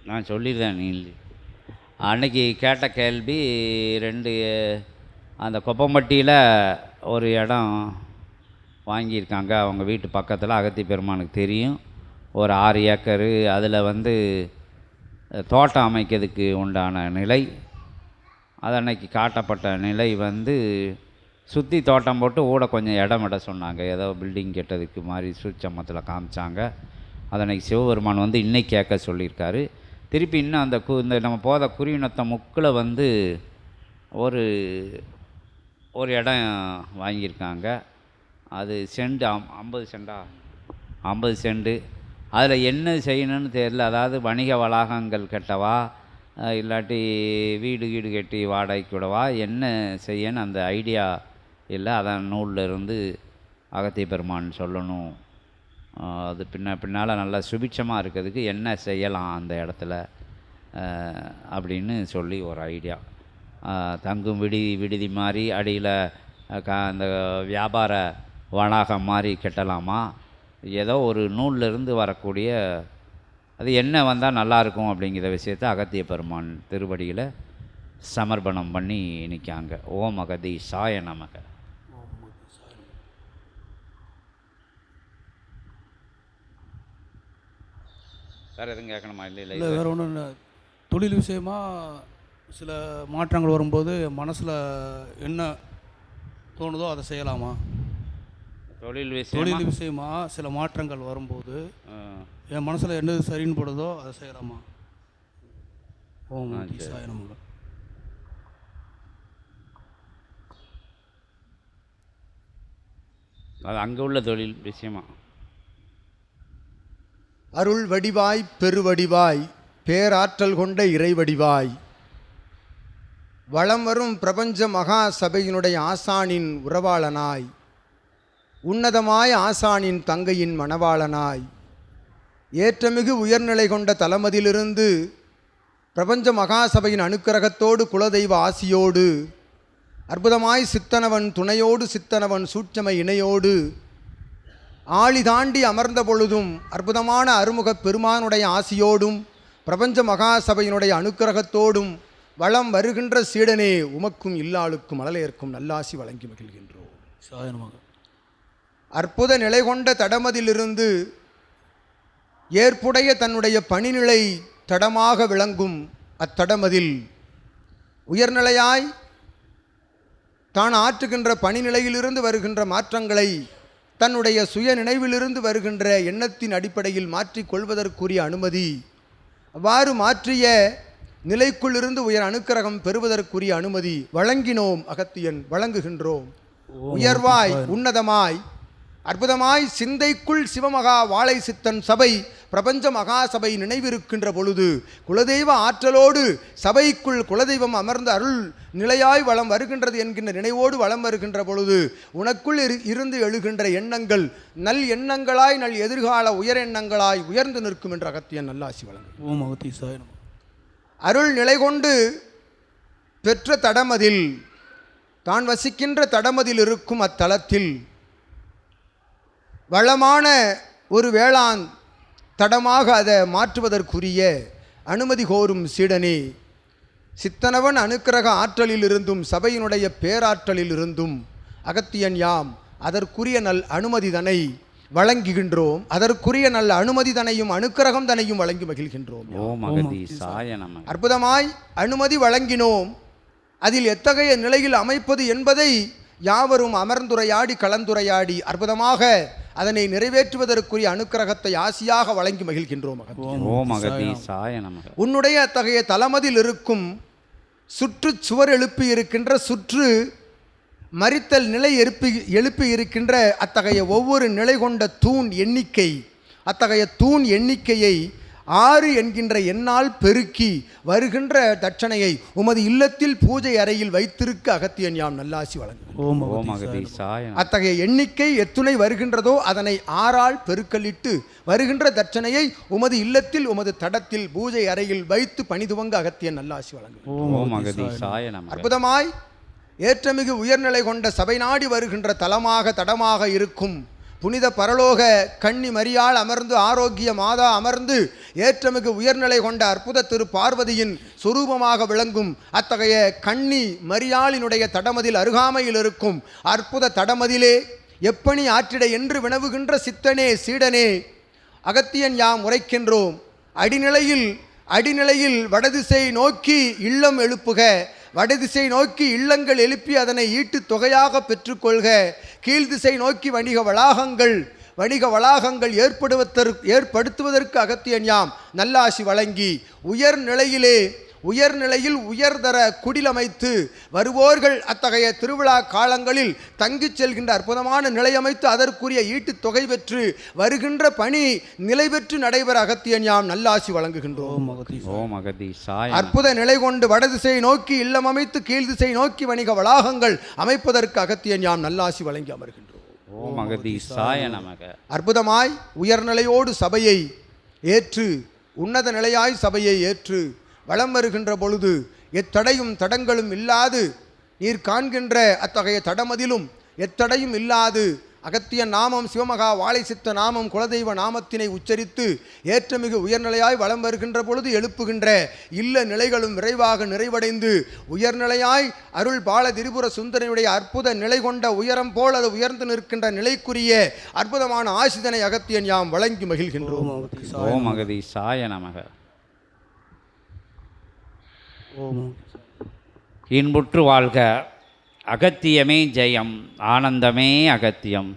நான் சொல்லிடுறேன். நீ அன்னைக்கு கேட்ட கேள்வி 2 அந்த கொப்பம்பட்டியில் ஒரு இடம் வாங்கியிருக்காங்க. அவங்க வீட்டு பக்கத்தில் அகத்தி பெருமானுக்கு தெரியும். ஒரு 6 ஏக்கரு. அதில் வந்து தோட்டம் அமைக்கிறதுக்கு உண்டான நிலை, அது அன்னைக்கு காட்டப்பட்ட நிலை வந்து சுற்றி தோட்டம் போட்டு ஊட கொஞ்சம் இடம் விட சொன்னாங்க. ஏதோ பில்டிங் கெட்டதுக்கு மாதிரி சூட்சமத்தில் காமிச்சாங்க. அதை அன்றைக்கி சிவபெருமான் வந்து இன்னைக்கு கேட்க சொல்லியிருக்காரு. திருப்பி இன்னும் அந்த இந்த நம்ம போத குறியினத்தை முக்கில் வந்து ஒரு ஒரு இடம் வாங்கியிருக்காங்க. அது செண்டு 50 செண்டா 50 செண்டு. அதில் என்ன செய்யணும்னு தெரியல. அதாவது வணிக வளாகங்கள் கட்டவா, இல்லாட்டி வீடு கட்டி வாடகைக்கு விடவா, என்ன செய்யன்னு அந்த ஐடியா இல்லை. அதான் நூலில் இருந்து அகத்திய பெருமான் சொல்லணும். அது பின்னால் நல்லா சுபிட்சமாக இருக்கிறதுக்கு என்ன செய்யலாம் அந்த இடத்துல அப்படின்னு சொல்லி ஒரு ஐடியா. தங்கும் விடுதி மாதிரி அடியில் அந்த வியாபார வளாகம் மாதிரி கட்டலாமா, ஏதோ ஒரு நூலில் இருந்து வரக்கூடிய அது என்ன வந்தால் நல்லாயிருக்கும் அப்படிங்கிற விஷயத்தை அகத்திய பெருமான் திருவடியில் சமர்ப்பணம் பண்ணி நிற்காங்க. ஓம் அகதீசாய நமக. வேறு எதுவும் கேட்கணுமா? இல்லை வேறு ஒன்றும் இல்லை. தொழில் விஷயமாக சில மாற்றங்கள் வரும்போது மனசில் என்ன தோணுதோ அதை செய்யலாமா? தொழில் விஷயமாக சில மாற்றங்கள் வரும்போது என் மனசில் என்ன சரின்னு போடுதோ அதை செய்யலாமா? ஓம் சாய் நமக. அது அங்கே உள்ள தொழில் விஷயமா. அருள் வடிவாய் பெருவடிவாய் பேராற்றல் கொண்ட இறைவடிவாய் வளம் வரும் பிரபஞ்ச மகா சபையினுடைய ஆசானின் உறவாளனாய், உன்னதமாய் ஆசானின் தங்கையின் மணவாளனாய், ஏற்றமிகு உயர்நிலை கொண்ட தலமதிலிருந்து பிரபஞ்ச மகாசபையின் அனுக்கிரகத்தோடு குலதெய்வ ஆசியோடு அற்புதமாய் சித்தனவன் துணையோடு சித்தனவன் சூட்சம இணையோடு ஆழி தாண்டி அமர்ந்த பொழுதும் அற்புதமான அருமுகப் பெருமானுடைய ஆசியோடும் பிரபஞ்ச மகாசபையினுடைய அனுக்கிரகத்தோடும் வளம் வருகின்ற சீடனே உமக்கும் இல்லாளுக்கும் மலலேற்கும் நல்லாசி வழங்கி மகிழ்கின்றோம். அற்புத நிலை கொண்ட தடமதிலிருந்து ஏற்புடைய தன்னுடைய பணிநிலை தடமாக விளங்கும் அத்தடமதில் உயர்நிலையாய் தான் ஆற்றுகின்ற பணிநிலையிலிருந்து வருகின்ற மாற்றங்களை தன்னுடைய சுய நினைவிலிருந்து வருகின்ற எண்ணத்தின் அடிப்படையில் மாற்றிக் கொள்வதற்குரிய அனுமதி, அவ்வாறு மாற்றிய நிலைக்குள்ளிருந்து உயர் அனுக்கிரகம் பெறுவதற்குரிய அனுமதி வழங்கினோம். அகத்தியன் வழங்குகின்றோம். உயர்வாய் உன்னதமாய் அற்புதமாய் சிந்தைக்குள் சிவமகா வாழை சித்தன் சபை பிரபஞ்ச மகாசபை நினைவிருக்கின்ற பொழுது குலதெய்வ ஆற்றலோடு சபைக்குள் குலதெய்வம் அமர்ந்த அருள் நிலையாய் வளம் வருகின்றது என்கின்ற நினைவோடு வளம் வருகின்ற பொழுது உனக்குள் இருந்து எழுகின்ற எண்ணங்கள் நல் எண்ணங்களாய் நல் எதிர்கால உயர் எண்ணங்களாய் உயர்ந்து நிற்கும் என்ற அகத்தியன் நல்லாசி வழங்கும். அருள் நிலை கொண்டு பெற்ற தடமதில் தான் வசிக்கின்ற தடமதில் இருக்கும் அத்தலத்தில் வளமான ஒரு வேளாண் தடமாக அதை மாற்றுவதற்குரிய அனுமதி கோரும் சீடனே, சித்தனவன் அனுக்கிரக ஆற்றலில் இருந்தும் சபையினுடைய பேராற்றலில் இருந்தும் அகத்தியன் யாம் அதற்குரிய நல் அனுமதி தனை வழங்குகின்றோம். அதற்குரிய நல்ல அனுமதி தனையும் அனுக்கிரகம் தனையும் வழங்கி மகிழ்கின்றோம். அற்புதமாய் அனுமதி வழங்கினோம். அதில் எத்தகைய நிலையில் அமைப்பது என்பதை யாவரும் அமர்ந்துரையாடி கலந்துரையாடி அற்புதமாக அதனை நிறைவேற்றுவதற்குரிய அனுக்கிரகத்தை ஆசியாக வழங்கி மகிழ்கின்றோம். உன்னுடைய அத்தகைய தலமதில் இருக்கும் சுற்று சுவர் எழுப்பி இருக்கின்ற சுற்று மறித்தல் நிலை எழுப்பி இருக்கின்ற அத்தகைய ஒவ்வொரு நிலை கொண்ட தூண் எண்ணிக்கை, அத்தகைய தூண் எண்ணிக்கையை 6 என்கின்ற எண்ணால் பெருக்கி வருகின்ற தட்சணையை உமது இல்லத்தில் பூஜை அறையில் வைத்திருக்க அகத்தியன் யாம் நல்லாசி வழங்கும். அத்தகைய எண்ணிக்கை எத்துணை வருகின்றதோ அதனை 6ஆல் பெருக்கலிட்டு வருகின்ற தட்சணையை உமது இல்லத்தில் உமது தடத்தில் பூஜை அறையில் வைத்து பணிதுவங்க அகத்தியன் நல்லாசி வழங்கும். அற்புதமாய் ஏற்றமிகு உயர்நிலை கொண்ட சபை நாடி வருகின்ற தலமாக தடமாக இருக்கும் புனித பரலோக கன்னி மரியாள் அமர்ந்து ஆரோக்கிய மாதா அமர்ந்து ஏற்றமிகு உயர்நிலை கொண்ட அற்புத திரு பார்வதியின் சொரூபமாக விளங்கும் அத்தகைய கன்னி மரியாளினுடைய தடமதில் அருகாமையில் இருக்கும் அற்புத தடமதிலே எப்பணி ஆற்றிட என்று வினவுகின்ற சித்தனே சீடனே அகத்தியன் யாம் உரைக்கின்றோம். அடிநிலையில் வடதிசை நோக்கி இல்லம் எழுப்புக, வடதிசை நோக்கி இல்லங்கள் எழுப்பி அதனை ஈட்டு தொகையாக பெற்றுக்கொள்க. கீழ்திசை நோக்கி வணிக வளாகங்கள் ஏற்படுத்துவதற்கு அகத்தியன் யாம் நல்லாசி வழங்கி உயர்நிலையில் உயர்தர குடிலமைத்து வருவோர்கள் அத்தகைய திருவிழா காலங்களில் தங்கிச் செல்கின்ற அற்புதமான நிலையமைத்து அதற்குரிய ஈட்டு தொகை பெற்று வருகின்ற பணி நிலை பெற்று நடைபெற அகத்தியன் யாம் நல்லாசி வழங்குகின்றோம். ஓம் அகதீசாய. அற்புத நிலை கொண்டு வடதிசை நோக்கி இல்லம் அமைத்து கீழ்திசை நோக்கி வணிக வளாகங்கள் அமைப்பதற்கு அகத்தியன் யாம் நல்லாசி வழங்கி அமர்கின்றோம். ஓம் அகதீசாய நமக. அற்புதமாய் உயர்நிலையோடு சபையை ஏற்று உன்னத நிலையாய் சபையை ஏற்று வலம் வருகின்ற பொழுது எத்தடையும் தடங்களும் இல்லாது நீர் காண்கின்ற அத்தகைய தடமதிலும் எத்தடையும் இல்லாது அகத்தியன் நாமம் சிவமகா வாழை சித்த நாமம் குலதெய்வ நாமத்தினை உச்சரித்து ஏற்றமிகு உயர்நிலையாய் வலம் வருகின்ற பொழுது எழுப்புகின்ற இல்ல நிலைகளும் விரைவாக நிறைவடைந்து உயர்நிலையாய் அருள் பால திரிபுர சுந்தரனுடைய அற்புத நிலை கொண்ட உயரம் போல் அது உயர்ந்து நிற்கின்ற நிலைக்குரிய அற்புதமான ஆசிதனை அகத்தியன் யாம் வழங்கி மகிழ்கின்றோம். ஓம் அகதீசாய நமக. இன்புற்று வாழ்க. அகத்தியமே ஜெயம், ஆனந்தமே அகத்தியம்.